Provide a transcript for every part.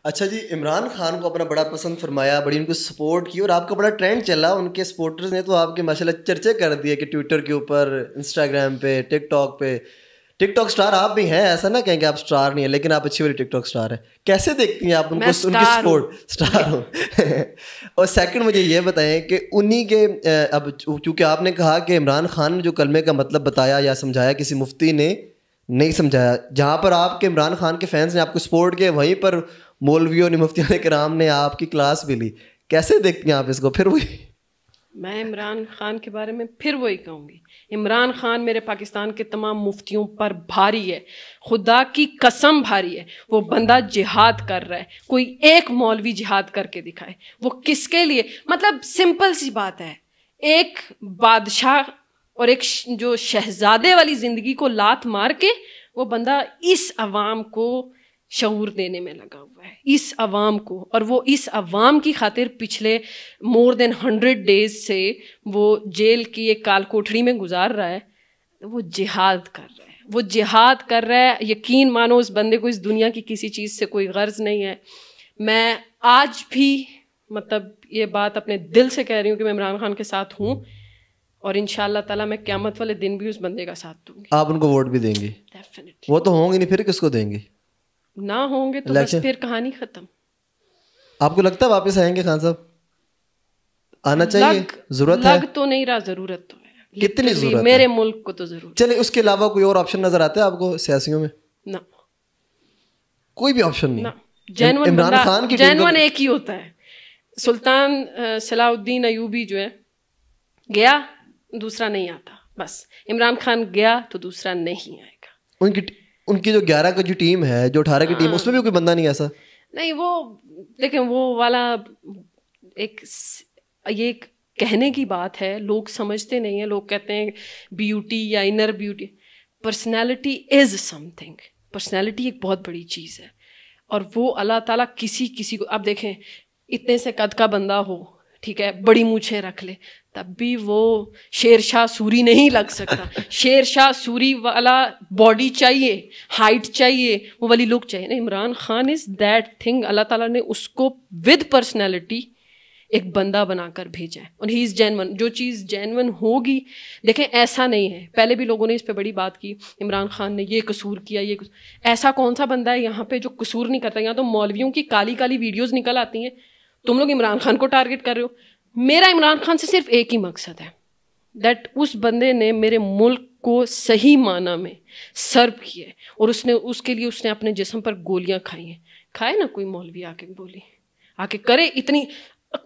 اچھا جی، عمران خان کو اپنا بڑا پسند فرمایا، بڑی ان کو سپورٹ کی، اور آپ کا بڑا ٹرینڈ چلا، ان کے سپورٹرز نے تو آپ کے ماشاءاللہ چرچے کر دیے کہ ٹویٹر کے اوپر، انسٹاگرام پہ، ٹک ٹاک پہ. ٹک ٹاک اسٹار آپ بھی ہیں، ایسا نہ کہیں کہ آپ اسٹار نہیں ہیں، لیکن آپ اچھی والی ٹک ٹاک اسٹار ہیں. کیسے دیکھتی ہیں آپ ان کو، ان کی سپورٹ؟ اسٹار ہوں. اور سیکنڈ مجھے یہ بتائیں کہ انہی کے اب چونکہ آپ نے کہا کہ عمران خان نے جو کلمے کا مطلب بتایا یا سمجھایا کسی مفتی نے نہیں سمجھایا، جہاں پر آپ کے عمران خان کے فینس نے آپ کو سپورٹ کیا، وہیں پر مولویوں نے، مفتیان کرام نے آپ کی کلاس بھی لی. کیسے دیکھتی ہیں آپ اس کو؟ پھر وہی میں عمران خان کے بارے میں پھر وہی کہوں گی، عمران خان میرے پاکستان کے تمام مفتیوں پر بھاری ہے، خدا کی قسم بھاری ہے. وہ بندہ جہاد کر رہا ہے، کوئی ایک مولوی جہاد کر کے دکھائے. وہ کس کے لیے؟ مطلب سمپل سی بات ہے، ایک بادشاہ اور ایک جو شہزادے والی زندگی کو لات مار کے وہ بندہ اس عوام کو شعور دینے میں لگا ہوا ہے، اس عوام کو. اور وہ اس عوام کی خاطر پچھلے مور دین 100 days سے وہ جیل کی ایک کال کوٹھڑی میں گزار رہا ہے. وہ جہاد کر رہا ہے، وہ جہاد کر رہا ہے. یقین مانو اس بندے کو اس دنیا کی کسی چیز سے کوئی غرض نہیں ہے. میں آج بھی مطلب یہ بات اپنے دل سے کہہ رہی ہوں کہ میں عمران خان کے ساتھ ہوں، اور انشاءاللہ تعالیٰ میں قیامت والے دن بھی اس بندے کا ساتھ دوں گی. آپ ان کو ووٹ بھی دیں گی؟ ڈیفینیٹلی. وہ تو ہوں گے نہیں، پھر کس کو دیں گی؟ نہ ہوں گے تو بس پھر کہانی ختم. آپ کو لگتا ہے واپس آئیں گے خان صاحب؟ آنا چاہیے، ضرورت ہے؟ لگ تو نہیں رہا، ضرورت تو ہے. کتنی ضرورت ہے میرے ملک کو تو ضرورت. چلے اس کے علاوہ کوئی اور آپشن نظر آتا ہے آپ کو سیاسیوں میں؟ نہ، کوئی بھی آپشن نہیں. جینون عمران خان کی جینون ایک ہی ہوتا ہے. سلطان صلاح الدین ایوبی جو ہے گیا، دوسرا نہیں آتا. بس عمران خان گیا تو دوسرا نہیں آئے گا. ان کی جو 11 کی جو ٹیم ہے، جو 18 کی ٹیم، اس میں بھی کوئی بندہ نہیں ایسا؟ نہیں، وہ دیکھیں وہ والا یہ کہنے کی بات ہے، لوگ سمجھتے نہیں ہیں. لوگ کہتے ہیں بیوٹی یا inner beauty. Personality is some thing. Personality ایک بہت بڑی چیز ہے، اور وہ اللہ تعالیٰ کسی کو، اب دیکھیں اتنے سے قد کا بندہ ہو، ٹھیک ہے، بڑی مونچھیں رکھ لے، تب بھی وہ شیر شاہ سوری نہیں لگ سکتا. شیر شاہ سوری والا باڈی چاہیے، ہائٹ چاہیے، وہ والی لک چاہیے. Imran Khan is that thing. Allah تعالیٰ نے اس کو ود پرسنالٹی ایک بندہ بنا کر بھیجا ہے، اور ہی از جینون. جو چیز جینون ہوگی، دیکھیں ایسا نہیں ہے، پہلے بھی لوگوں نے اس پہ بڑی بات کی، عمران خان نے یہ قصور کیا، یہ قصور. ایسا کون سا بندہ ہے یہاں پہ جو قصور نہیں کرتا؟ یہاں تو مولویوں کی کالی کالی ویڈیوز نکل آتی ہیں، تم لوگ عمران خان کو ٹارگٹ کر رہے ہو. میرا عمران خان سے صرف ایک ہی مقصد ہے، دیٹ اس بندے نے میرے ملک کو صحیح معنی میں سرو کیا ہے، اور اس کے لیے اس نے اپنے جسم پر گولیاں کھائی ہیں. کھائے نا کوئی مولوی آ کے گولی، آ کے کرے اتنی،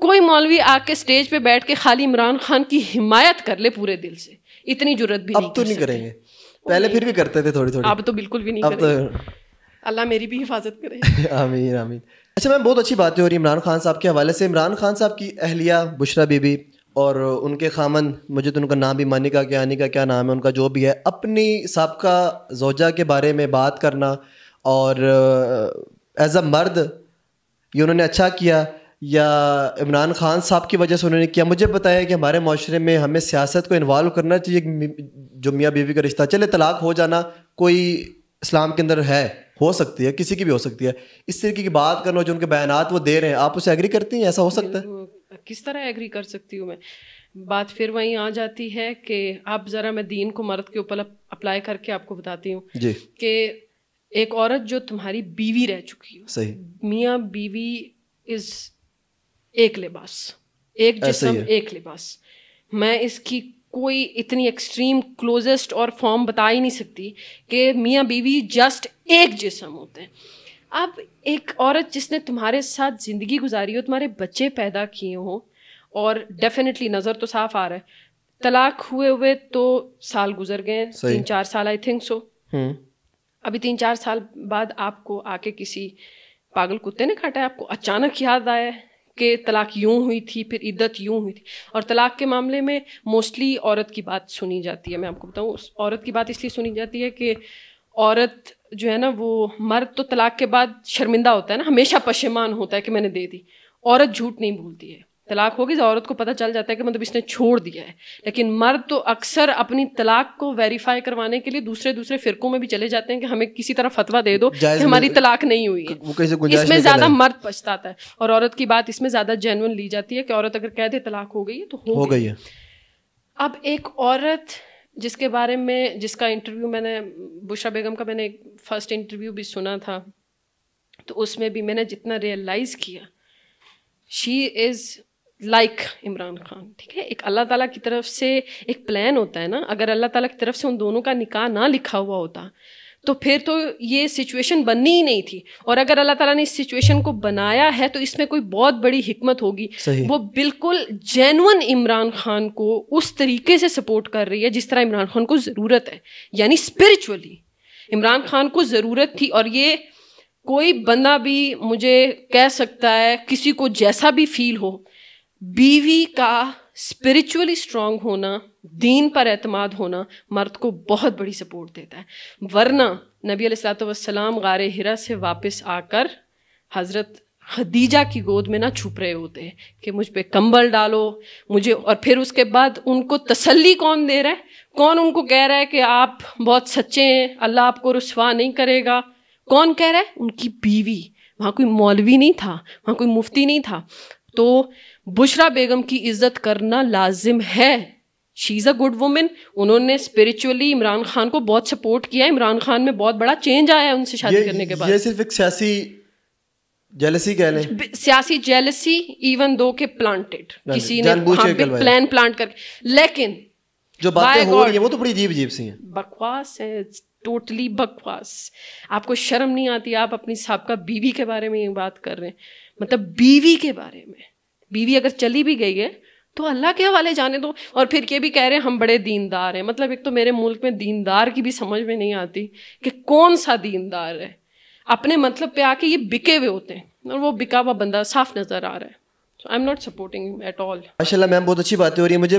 کوئی مولوی آ کے اسٹیج پہ بیٹھ کے خالی عمران خان کی حمایت کر لے پورے دل سے، اتنی جرت بھی اب تو نہیں کریں گے. پہلے پھر بھی کرتے تھے تھوڑی تھوڑی، اب تو بالکل بھی نہیں کریں گے. اللہ میری بھی حفاظت کرے. آمین آمین. اچھا میم، بہت اچھی باتیں ہو رہی ہیں عمران خان صاحب کے حوالے سے. عمران خان صاحب کی اہلیہ بشرا بی بی اور ان کے خامن، مجھے تو ان کا نام بھی مانیکا کیا نام ہے ان کا، جو بھی ہے، اپنی سابقہ زوجہ کے بارے میں بات کرنا، اور ایز اے مرد یہ انہوں نے اچھا کیا یا عمران خان صاحب کی وجہ سے انہوں نے کیا؟ مجھے بتایا کہ ہمارے معاشرے میں ہمیں سیاست کو انوالو کرنا چاہیے. جو میاں بیوی کا رشتہ، چلے طلاق ہو جانا کوئی اسلام کے اندر ہے، ہو سکتی ہے، کسی کی بھی ہو سکتی ہے. اس طریقے کی بات کرنا، جو ان کے بیانات وہ دے رہے ہیں، آپ اسے ایگری کرتی ہیں؟ ایسا ہو سکتا ہے؟ کس طرح ایگری کر سکتی ہوں میں؟ بات پھر وہیں آ جاتی ہے کہ اب ذرا میں دین کو مرد کے اوپر اپلائی کر کے آپ کو بتاتی ہوں جی، کہ ایک عورت جو تمہاری بیوی رہ چکی ہو، صحیح، میاں بیوی از ایک لباس، ایک جسم ایک لباس. میں اس کی کوئی اتنی ایکسٹریم کلوزسٹ اور فارم بتا ہی نہیں سکتی کہ میاں بیوی جسٹ ایک جسم ہوتے ہیں. اب ایک عورت جس نے تمہارے ساتھ زندگی گزاری ہو، تمہارے بچے پیدا کیے ہوں، اور ڈیفینیٹلی نظر تو صاف آ رہا ہے، طلاق ہوئے تو سال گزر گئے، 3-4 سال آئی تھنک سو. ابھی 3-4 سال بعد آپ کو آ کے کسی پاگل کتے نے کاٹا ہے، آپ کو اچانک یاد آیا ہے کہ طلاق یوں ہوئی تھی، پھر عدت یوں ہوئی تھی. اور طلاق کے معاملے میں موسٹلی عورت کی بات سنی جاتی ہے. میں آپ کو بتاؤں، عورت کی بات اس لیے سنی جاتی ہے کہ عورت جو ہے نا، وہ مرد تو طلاق کے بعد شرمندہ ہوتا ہے نا، ہمیشہ پشیمان ہوتا ہے کہ میں نے دے دی. عورت جھوٹ نہیں بولتی ہے، طلاق ہوگی تو عورت کو پتہ چل جاتا ہے کہ مطلب اس نے چھوڑ دیا ہے. لیکن مرد تو اکثر اپنی طلاق کو ویریفائی کروانے کے لیے دوسرے فرقوں میں بھی چلے جاتے ہیں کہ ہمیں کسی طرح فتویٰ دے دو کہ ہماری طلاق نہیں ہوئی ہے. اس میں زیادہ مرد پچھتاتا ہے اور عورت کی بات اس میں زیادہ جینون لی جاتی ہے کہ عورت اگر کہہ دے طلاق ہو گئی ہے تو ہو گئی ہے. اب ایک عورت جس کے بارے میں جس کا انٹرویو میں نے بشرا بیگم کا میں نے فرسٹ انٹرویو بھی سنا تھا, تو اس میں بھی میں نے جتنا ریئلائز کیا, شی از لائک عمران خان. ٹھیک ہے, ایک اللہ تعالیٰ کی طرف سے ایک پلان ہوتا ہے نا, اگر اللہ تعالیٰ کی طرف سے ان دونوں کا نکاح نہ لکھا ہوا ہوتا تو پھر تو یہ سچویشن بننی ہی نہیں تھی. اور اگر اللہ تعالیٰ نے اس سچویشن کو بنایا ہے تو اس میں کوئی بہت بڑی حکمت ہوگی. وہ بالکل جینون عمران خان کو اس طریقے سے سپورٹ کر رہی ہے جس طرح عمران خان کو ضرورت ہے, یعنی اسپرچولی عمران خان کو ضرورت تھی. اور یہ کوئی بندہ بھی مجھے کہہ سکتا ہے, کسی کو جیسا بھی فیل ہو, بیوی کا اسپرچولی اسٹرانگ ہونا, دین پر اعتماد ہونا مرد کو بہت بڑی سپورٹ دیتا ہے. ورنہ نبی علیہ الصلوۃ والسلام غار حرا سے واپس آ کر حضرت خدیجہ کی گود میں نہ چھپ رہے ہوتے کہ مجھ پہ کمبل ڈالو مجھے, اور پھر اس کے بعد ان کو تسلی کون دے رہا ہے, کون ان کو کہہ رہا ہے کہ آپ بہت سچے ہیں, اللہ آپ کو رسوا نہیں کرے گا, کون کہہ رہا ہے؟ ان کی بیوی. وہاں کوئی مولوی نہیں تھا, وہاں کوئی مفتی نہیں تھا. تو بشرا بیگم کی عزت کرنا لازم ہے. شی از اے گڈ وومن. انہوں نے اسپرچولی عمران خان کو بہت سپورٹ کیا. عمران خان میں بہت بڑا چینج آیا ہے ان سے شادی کرنے کے بعد. یہ صرف ایک سیاسی جیلسی کہہ لیں, سیاسی جیلسی, ایون دو کہ پلانٹیڈ, کسی نے پلان پلانٹ کر. لیکن جو باتیں ہو رہی ہیں وہ تو بڑی عجیب عجیب سی ہیں, بکواس ہے, ٹوٹلی بکواس. آپ کو شرم نہیں آتی؟ آپ اپنی سابقہ بیوی کے بارے میں یہ بات کر رہے ہیں. مطلب بیوی کے بارے میں, بیوی اگر چلی بھی گئی ہے تو اللہ کے حوالے جانے دو. اور پھر یہ بھی کہہ رہے ہیں ہم بڑے دیندار ہیں. مطلب ایک تو میرے ملک میں دیندار کی بھی سمجھ میں نہیں آتی کہ کون سا دیندار ہے. اپنے مطلب پہ آ کے یہ بکے ہوئے ہوتے ہیں, اور وہ بکا ہوا بندہ صاف نظر آ رہا ہے. So I'm not supporting him at all. ماشاء اللہ میم, بہت اچھی باتیں ہو رہی ہیں. مجھے